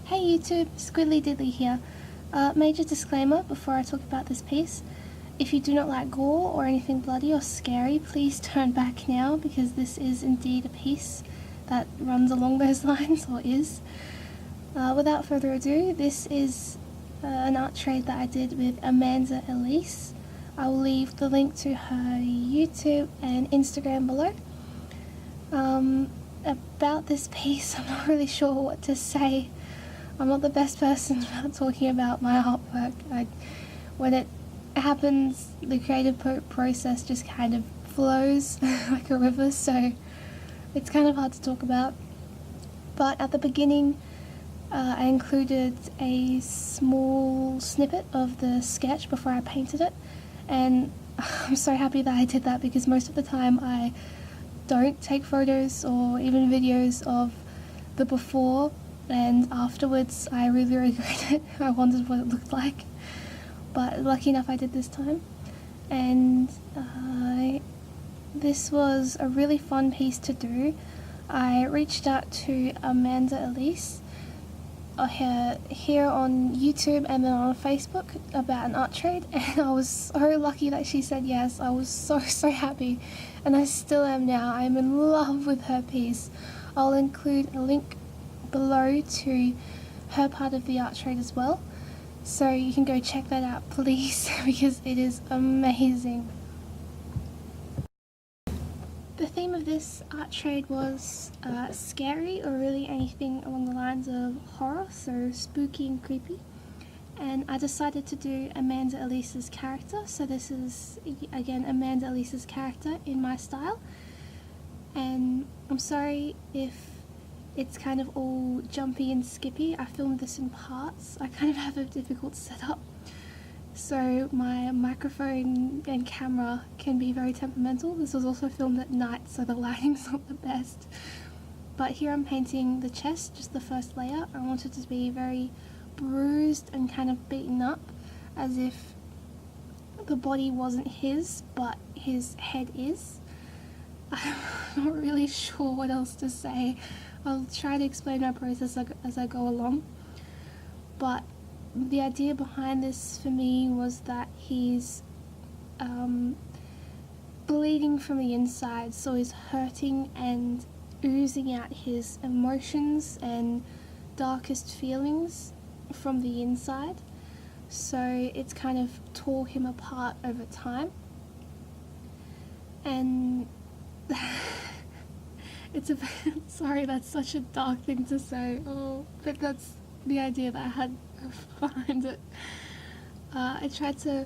Hey YouTube, Squiddly Diddly here. Major disclaimer before I talk about this piece. If you do not like gore or anything bloody or scary, please turn back now because this is indeed a piece that runs along those lines, or is. Without further ado, this is an art trade that I did with Amanda Elise. I will leave the link to her YouTube and Instagram below. About this piece, I'm not really sure what to say. I'm not the best person about talking about my artwork. When it happens, the creative process just kind of flows like a river, so it's kind of hard to talk about. But at the beginning, I included a small snippet of the sketch before I painted it, and I'm so happy that I did that because most of the time I don't take photos or even videos of the before, and afterwards I really regret it. I wondered what it looked like, but lucky enough I did this time. And this was a really fun piece to do. I reached out to Amanda Elise here on YouTube and then on Facebook about an art trade, and I was so lucky that she said yes. I was so happy, and I still am now. I'm in love with her piece. I'll include a link below to her part of the art trade as well, so you can go check that out please because it is amazing. The theme of this art trade was scary, or really anything along the lines of horror, so spooky and creepy, and I decided to do Amanda Elise's character. So this is again Amanda Elise's character in my style, and I'm sorry if it's kind of all jumpy and skippy. I filmed this in parts. I kind of have a difficult setup, so my microphone and camera can be very temperamental. This was also filmed at night, so the lighting's not the best. But here I'm painting the chest, just the first layer. I want it to be very bruised and kind of beaten up, as if the body wasn't his, but his head is. I'm not really sure what else to say. I'll try to explain my process as I go along, but the idea behind this for me was that he's bleeding from the inside, so he's hurting and oozing out his emotions and darkest feelings from the inside, so it's kind of tore him apart over time. And it's a sorry, that's such a dark thing to say, but that's the idea that I had behind it. I tried to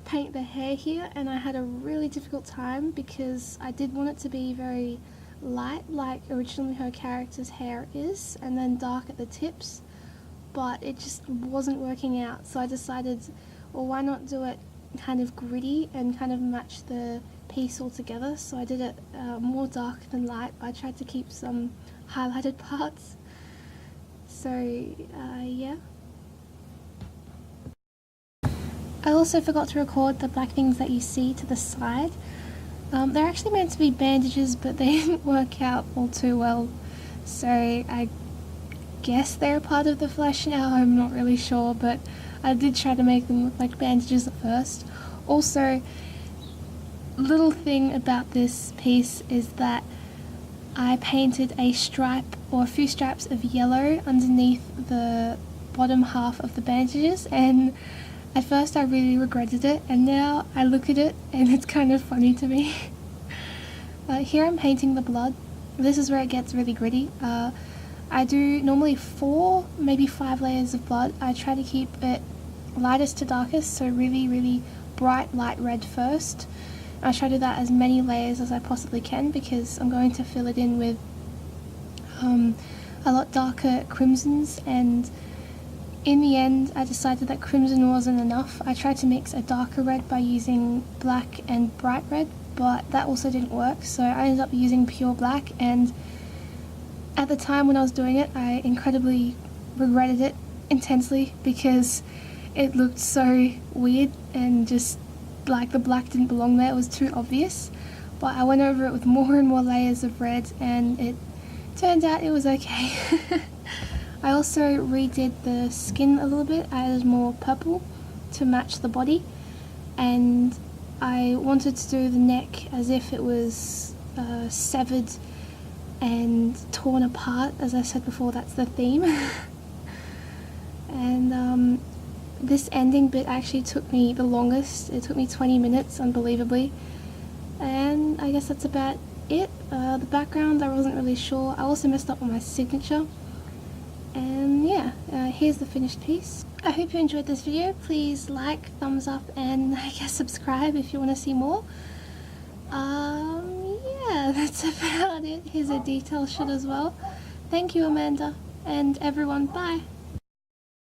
paint the hair here, and I had a really difficult time because I did want it to be very light, like originally her character's hair is, and then dark at the tips, but it just wasn't working out. So I decided, well, why not do it kind of gritty and kind of match the piece all together. So I did it more dark than light, but I tried to keep some highlighted parts. So yeah. I also forgot to record the black things that you see to the side. They're actually meant to be bandages, but they didn't work out all too well, so I guess they're part of the flesh now. I'm not really sure, but I did try to make them look like bandages at first. Also, little thing about this piece is that I painted a stripe or a few stripes of yellow underneath the bottom half of the bandages, and at first I really regretted it, and now I look at it and it's kind of funny to me. Here I'm painting the blood. This is where it gets really gritty. I do normally 4, maybe 5 layers of blood. I try to keep it lightest to darkest, so really bright light red first. I try to do that as many layers as I possibly can because I'm going to fill it in with a lot darker crimsons, and in the end I decided that crimson wasn't enough. I tried to mix a darker red by using black and bright red, but that also didn't work, so I ended up using pure black, and at the time when I was doing it I incredibly regretted it intensely because it looked so weird and just like the black didn't belong there. It was too obvious, but I went over it with more and more layers of red and it turned out it was okay. I also redid the skin a little bit. I added more purple to match the body, and I wanted to do the neck as if it was severed and torn apart. As I said before, that's the theme. And this ending bit actually took me the longest. It took me 20 minutes, unbelievably. And I guess that's about it. The background, I wasn't really sure. I also messed up on my signature. And yeah, here's the finished piece. I hope you enjoyed this video. Please like, thumbs up, and I guess subscribe if you want to see more. Yeah, that's about it. Here's a detail shot as well. Thank you, Amanda, and everyone, bye.